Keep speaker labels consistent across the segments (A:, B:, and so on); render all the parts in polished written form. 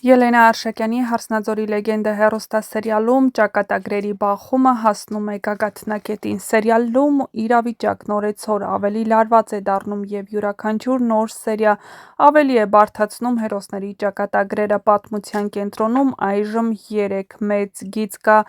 A: Ելենա Արշակյանի «Հարսնաձորի լեգենդը» հեռուստասերիալում ճակատագրերի բախումը հասնում է գագաթնակետին։ Սերիալում իրավիճակն օրեցօր ավելի լարված է դառնում և յուրաքանչյուր նոր սերիա ավելի է բարդացնում հերոսների ճակատագրերը։ Պատմության կենտրոնում այժմ 3 մեծ գիծ կա՝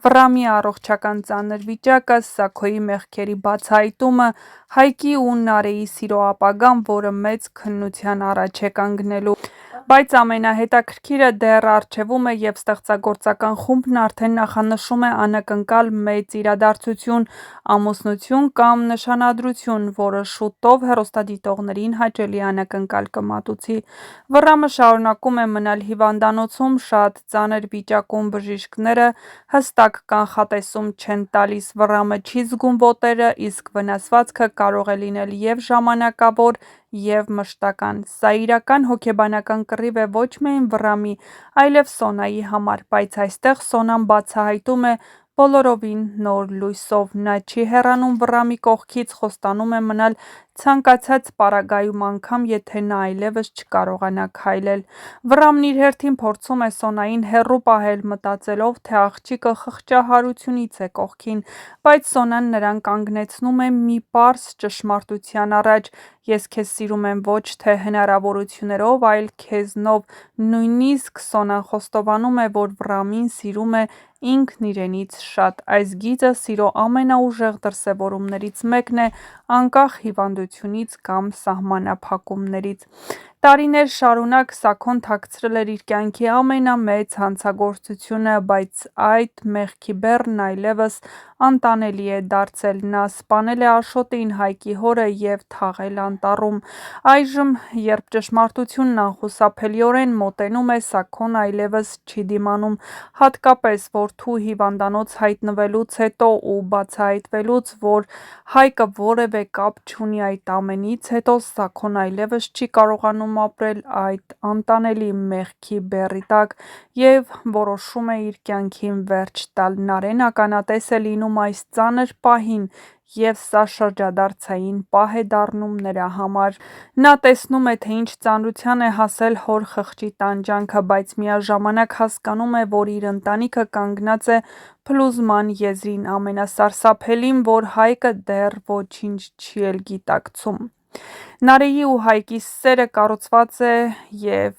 A: Վռամի առողջական ծանր վիճակը, Սաքոյի մեղքերի բացահայտումը, Հայկի ու Նարեի սիրո ապագան, որը մեծ քննության առաջ է կանգնելու։ Բայց ամենահետաքրքիրը դեռ առջևում է և ստեղծագործական խումբն արդեն նախանշում է անակնկալ մեծ իրադարձություն՝ ամուսնություն կամ նշանադրություն, որը շուտով հեռուստադիտողներին հաճելի անակնկալ կմատուցի։ Վռամը շարունակում է մնալ հիվանդանոցում, շատ ծանր վիճակում բժիշկները հստակ կանխատեսում չեն տալիս։ Վռամը չի զգում ոտերը, իսկ վնասվածքը կարող է լինել և ժամանակավոր, և մշտական։ Սա իրական հոգեբանական կռիվ է ոչ միայն Վռամի, այլև Սոնայի համար, բայց այստեղ Սոնան բացահայտում է բոլորովին նոր լույսով։ Նա չի հեռանում Վռամի կողքից, խոստանում է մնալ ցանկացած պարագայում, անգամ եթե նա այլևս չկարողանա քայլել։ Վռամն իր հերթին փորձում է Սոնային հեռու պահել, մտածելով, թե աղջիկը խղճահարությունից է կողքին, բայց Սոնան նրան կանգնեցնում է մի պարզ ճշմարտության առաջ՝ ես քեզ սիրում եմ ոչ թե հնարավորություններով, այլ քեզնով։ Նույնիսկ Սոնան խոստովանում է, որ Վռամին սիրում է ինքն իրենից շատ։ Այս գիծը սիրո ամենաուժեղ դրսևորումներից մեկն է, անկախ հիվանդությունից կամ սահմանափակումներից։ Տարիներ շարունակ Սաքոն թաքցրել էր իր կյանքի ամենամեծ հանցագործությունը, բայց այդ մեղքի բեռն այլևս անտանելի է դարձել։ Նա սպանել է Աշոտին, Հայկի հորը, և թաղել անտառում։ Այժմ, երբ ճշմարտությունն անխուսափելիորեն մոտենում է, Սաքոն այլևս չի դիմանում։ Հատկապես որդու հիվանդանոց հայտնվելուց հետո ու բացահայտվելուց, որ Հայկը որևէ կապ չունի այդ ամենից հետո, Սաքոն այլևս չի կարողանում ապրել այդ անտանելի մեղքի բեռի տակ և որոշում է իր կյանքին վերջ տալ։ Նարեն ականատես է լինում այս ծանր պահին, և սա շրջադարձային պահ է դառնում նրա համար։ Նա տեսնում է, թե ինչ ծանրության է հասել հոր խղճի տանջանքը, բայց միաժամանակ հասկանում է, որ իր ընտանիքը կանգնած է փլուզման եզրին։ Ամենասարսափելին, որ Հայկը դեռ ոչինչ չի էլ գիտակցում։ Նարեի ու Հայկի սերը կառուցված է, և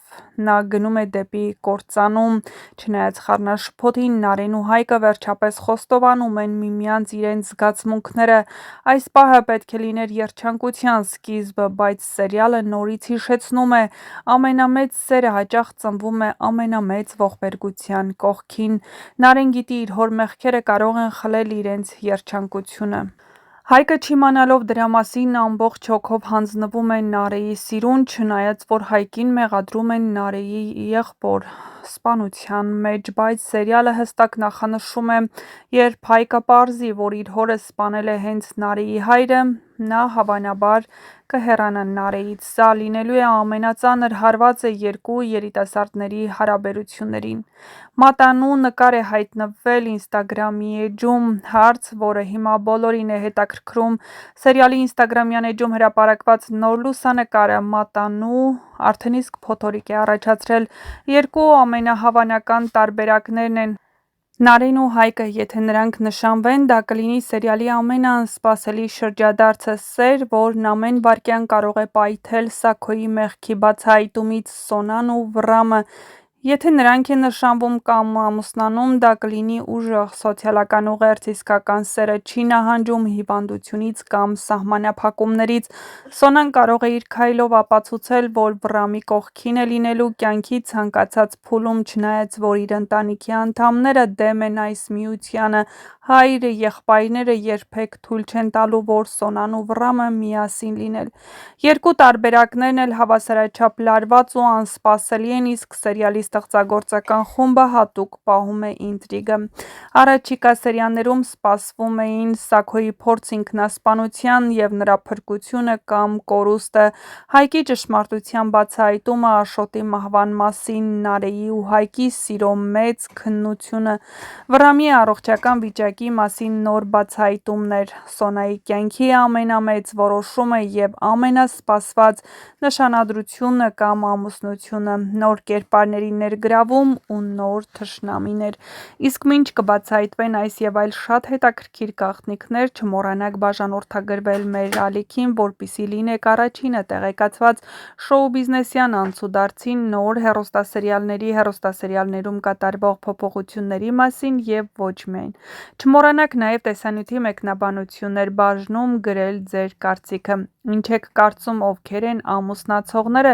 A: նա գնում է դեպի կործանում։ Չնայած խառնաշփոթին, Նարեն ու Հայկը վերջապես խոստովանում են միմյանց իրենց զգացմունքները։ Այս պահը պետք է լիներ երջանկության սկիզբը, բայց սերիալը նորից հիշեցնում է՝ ամենամեծ սերը հաճախ ծնվում է ամենամեծ ողբերգության կողքին։ Նարեն գիտի՝ իր հոր մեղքերը կարող են խլել իրենց երջանկությունը։ Հայկը չիմանալով դրա մասին, ամբողջ հոգով հանձնվում է Նարեի սիրուն, չնայած որ Հայկին մեղադրում են Նարեի եղբոր սպանության մեջ։ Բայց սերիալը հստակ նախանշում է՝ երբ Հայկը պարզի, որ իր հորը սպանել է հենց Նարեի հայրը, նա հավանաբար կհեռանա Նարեից։ Սա լինելու է ամենածանր հարվածը երկու երիտասարդների հարաբերություններին։ Մատանու նկար է հայտնվել Ինստագրամի էջում։ Հարց, որը հիմա բոլորին է հետաքրքրում։ Սերիալի ինստագրամյան էջում հրապարակված նոր լուսանկարը Մատանու արդեն իսկ փոթորիկ է առաջացրել։ Երկու ամենահավանական տարբերակներն են՝ Նարեն ու Հայկը։ Եթե նրանք նշանվեն, դա կլինի սերիալի ամենաանսպասելի շրջադարձը։ Սեր, որն ամեն վայրկյան կարող է պայթել Սաքոյի մեղքի բացահայտումից։ Սոնան ու Վռամը։ Եթե նրանք են նշանվում կամ ամուսնանում, դա կլինի ուժեղ սոցիալական ուղերձ։ Իսկական սերը չի նահանջում հիվանդությունից կամ սահմանափակումներից։ Սոնան կարող է իր քայլով ապացուցել, որ Վռամի կողքին է լինելու կյանքի ցանկացած փուլում, չնայած որ իր ընտանիքի անդամները դեմ են այս միությանը։ Հայրը, եղբայրները երբեք թույլ չեն տալու, որ Սոնան ու Վռամը միասին լինեն։ Երկու տարբերակներն էլ հավասարաչափ լարված ու անսպասելի են, իսկ սերիալի ստեղծագործական խումբը հատուկ պահում է ինտրիգը։ Առաջիկա սերիաներում սպասվում էին Սաքոյի փորձ ինքնասպանության և նրա փրկությունը կամ կորուստը, Հայկի ճշմարտության բացահայտումը Աշոտի մահվան մասին, Նարեի ու Հայկի սիրո մեծ քննությունը, Վռամի առողջական վիճակի իրավիճակի մասին նոր բացահայտումներ, Սոնայի կյանքի ամենամեծ որոշումը և ամենասպասված նշանադրությունը կամ ամուսնությունը, նոր կերպարների ներգրավում ու նոր թշնամիներ։ Իսկ մինչ կբացահայտվեն այս և այլ շատ հետաքրքիր գաղտնիքներ, չմոռանաք բաժանորդագրվել մեր ալիքին, որպեսզի լինեք առաջինը տեղեկացված շոու բիզնեսյան անցուդարձի, նոր հեռուստասերիալների, հեռուստասերիալներում կատարվող փոփոխությունների մասին և ոչ միայն։ Չմոռանաք նաև տեսանյութի մեկնաբանություններ բաժնում գրել ձեր կարծիքը։ Ինչ եք կարծում, ովքեր են ամուսնացողները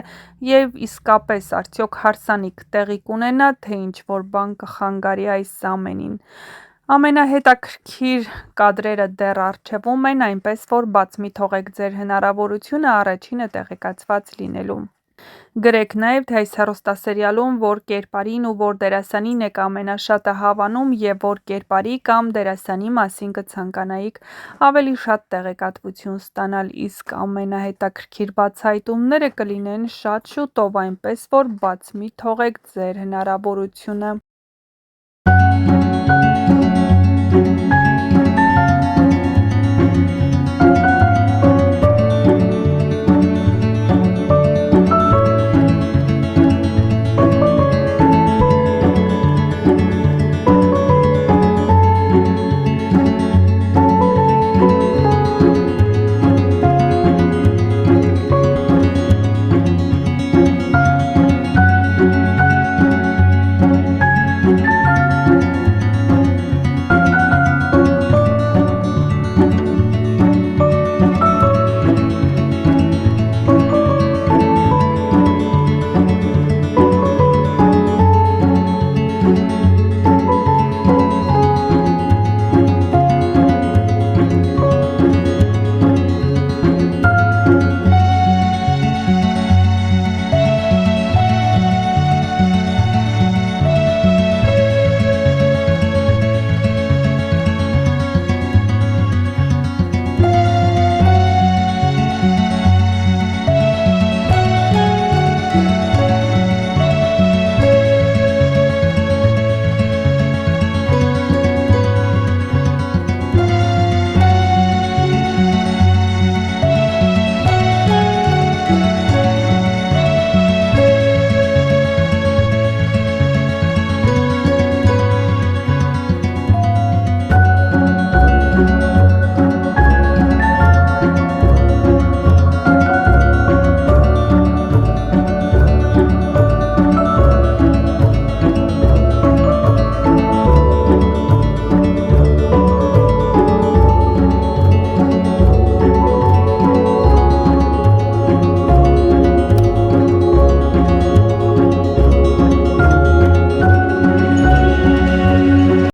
A: և իսկապես արդյոք հարսանիք տեղի կունենա, թե ինչ-որ բան կխանգարի այս ամենին։ Ամենահետաքրքիր կադրերը դեռ առջևում են, այնպես որ բաց մի թողեք ձեր հնարավորությունը առաջինը տեղեկացված լինելու։ Գրեք նաև, թե այս հեռուստասերիալում որ կերպարին ու որ դերասանին եք ամենաշատը հավանում և որ կերպարի կամ դերասանի մասին կցանկանայիք ավելի շատ տեղեկատվություն ստանալ, իսկ ամենահետաքրքիր բացահայտումները կլինեն շատ շուտով, այնպես որ բաց մի թողեք ձեր հնարավորությունը։